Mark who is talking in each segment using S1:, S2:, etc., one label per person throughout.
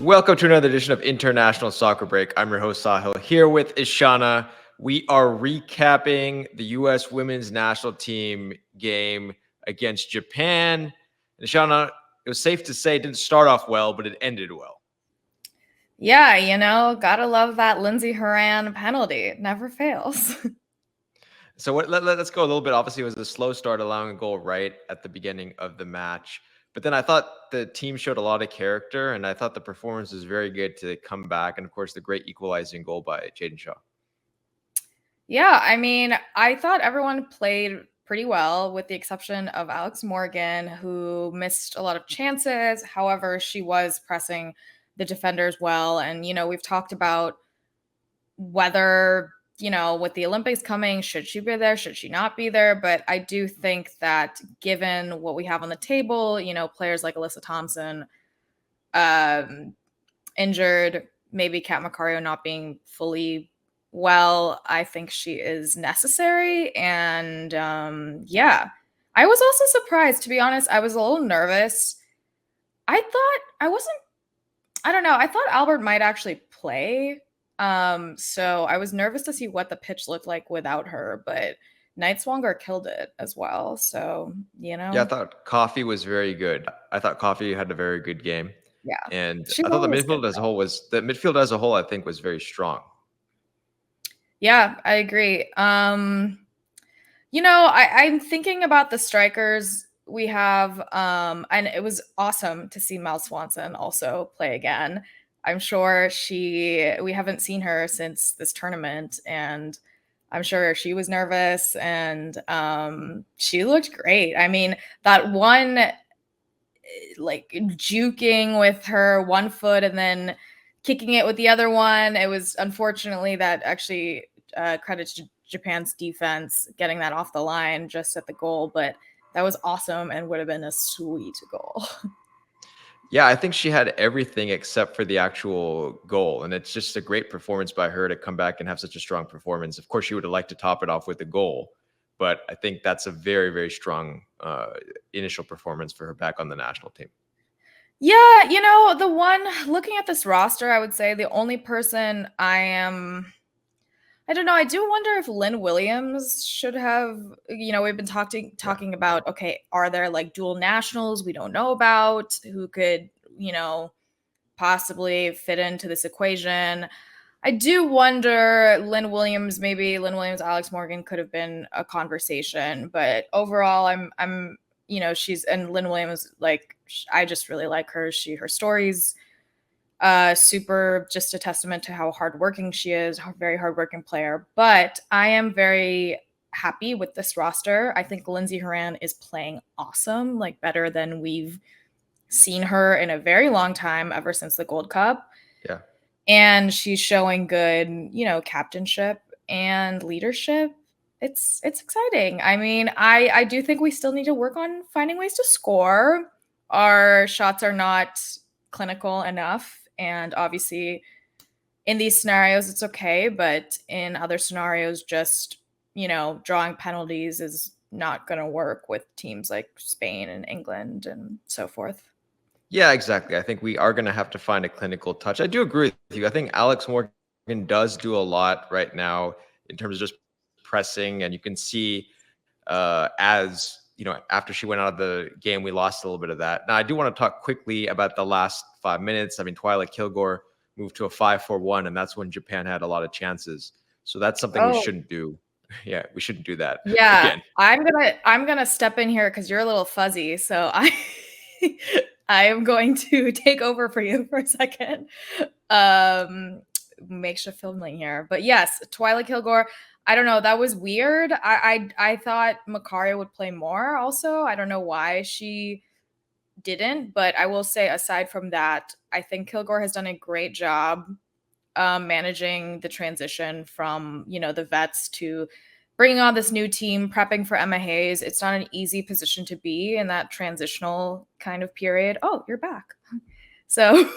S1: Welcome to another edition of International Soccer Break. I'm your host, Sahil, here with Ishana. We are recapping the U.S. women's national team game against Japan. And Ishana, it was safe to say it didn't start off well, but it ended well.
S2: Yeah, gotta love that Lindsey Horan penalty. It never fails.
S1: So let's go a little bit. Obviously, it was a slow start, allowing a goal right at the beginning of the match. But then I thought the team showed a lot of character, and I thought the performance was very good to come back. And, of course, the great equalizing goal by Jaden Shaw.
S2: Yeah, I thought everyone played pretty well with the exception of Alex Morgan, who missed a lot of chances. However, she was pressing the defenders well. And, we've talked about whether, with the Olympics coming, should she be there? Should she not be there? But I do think that given what we have on the table, players like Alyssa Thompson, injured, maybe Kat Macario not being fully well, I think she is necessary. And I was also surprised, to be honest. I was a little nervous. I thought Albert might actually play. So I was nervous to see what the pitch looked like without her, but Nightswanger killed it as well. So,
S1: Yeah, I thought Coffee was very good. I thought Coffee had a very good game.
S2: Yeah.
S1: And I thought the midfield as a whole, I think, was very strong.
S2: Yeah, I agree. I'm thinking about the strikers we have, and it was awesome to see Mel Swanson also play again. I'm sure we haven't seen her since this tournament, and I'm sure she was nervous, and she looked great. I mean, that one, like, juking with her one foot and then kicking it with the other one. It was unfortunately that actually credit to Japan's defense getting that off the line just at the goal, but that was awesome and would have been a sweet goal.
S1: Yeah, I think she had everything except for the actual goal. And it's just a great performance by her to come back and have such a strong performance. Of course, she would have liked to top it off with a goal, but I think that's a very, very strong initial performance for her back on the national team.
S2: Yeah, the one looking at this roster, I would say the only person I don't know. I do wonder if Lynn Williams should have, we've been talking about, okay, are there like dual nationals we don't know about who could, possibly fit into this equation? I do wonder Lynn Williams, Alex Morgan could have been a conversation, but overall I'm she's, and Lynn Williams, like, I just really like her. Her stories super, just a testament to how hardworking she is, a very hardworking player. But I am very happy with this roster. I think Lindsey Horan is playing awesome, like better than we've seen her in a very long time, ever since the Gold Cup.
S1: Yeah.
S2: And she's showing good, captainship and leadership. It's exciting. I mean, I do think we still need to work on finding ways to score. Our shots are not clinical enough. And obviously, in these scenarios, it's okay. But in other scenarios, just, drawing penalties is not going to work with teams like Spain and England and so forth.
S1: Yeah, exactly. I think we are going to have to find a clinical touch. I do agree with you. I think Alex Morgan does do a lot right now in terms of just pressing. And you can see after she went out of the game, we lost a little bit of that. Now, I do want to talk quickly about the last 5 minutes. I mean, Twyla Kilgore moved to a 5-4-1, and that's when Japan had a lot of chances. So that's something we shouldn't do. Yeah, we shouldn't do that.
S2: Yeah,
S1: again.
S2: I'm gonna step in here because you're a little fuzzy. So I am going to take over for you for a second. Makeshift filming here. But yes, Twyla Kilgore, I don't know. That was weird. I thought Macario would play more also. I don't know why she didn't. But I will say, aside from that, I think Kilgore has done a great job managing the transition from, the vets to bringing on this new team, prepping for Emma Hayes. It's not an easy position to be in that transitional kind of period. Oh, you're back. So,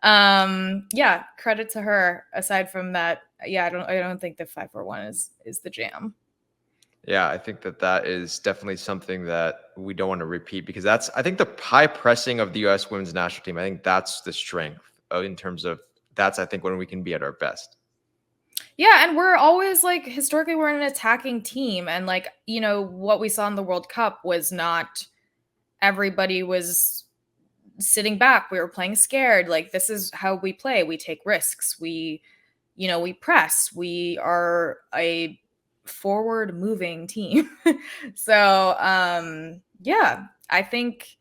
S2: yeah, credit to her. Aside from that, yeah, I don't think the 5-4-1 is the jam.
S1: Yeah, I think that that is definitely something that we don't want to repeat because that's, I think, the high pressing of the U.S. women's national team. I think that's the strength in terms of that's, I think, when we can be at our best.
S2: Yeah, and we're always like historically we're an attacking team, and like what we saw in the World Cup was not everybody was sitting back. We were playing scared. Like this is how we play. We take risks. We press. We are a forward moving team. So, yeah, I think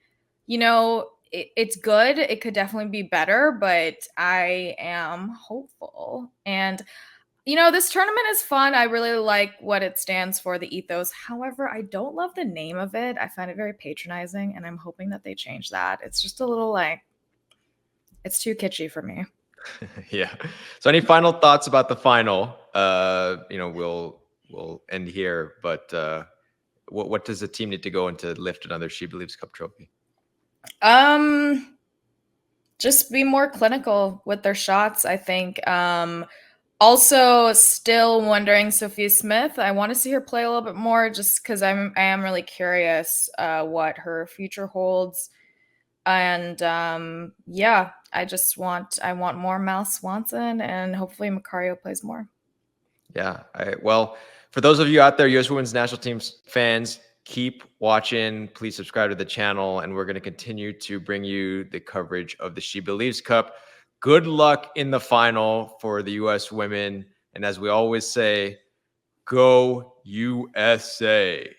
S2: it's good. It could definitely be better, but I am hopeful. And this tournament is fun. I really like what it stands for, the ethos. However, I don't love the name of it. I find it very patronizing, and I'm hoping that they change that. It's just a little like, it's too kitschy for me.
S1: Yeah. So, any final thoughts about the final? We'll end here, but what does the team need to go into lift another She Believes Cup trophy?
S2: Um, just be more clinical with their shots, I think. Also, still wondering Sophia Smith. I want to see her play a little bit more, just because I am really curious what her future holds. And yeah, I want more Mal Swanson, and hopefully Macario plays more.
S1: Yeah. Well, for those of you out there, U.S. Women's National Team fans, keep watching. Please subscribe to the channel, and we're going to continue to bring you the coverage of the She Believes Cup. Good luck in the final for the U.S. women. And as we always say, go USA.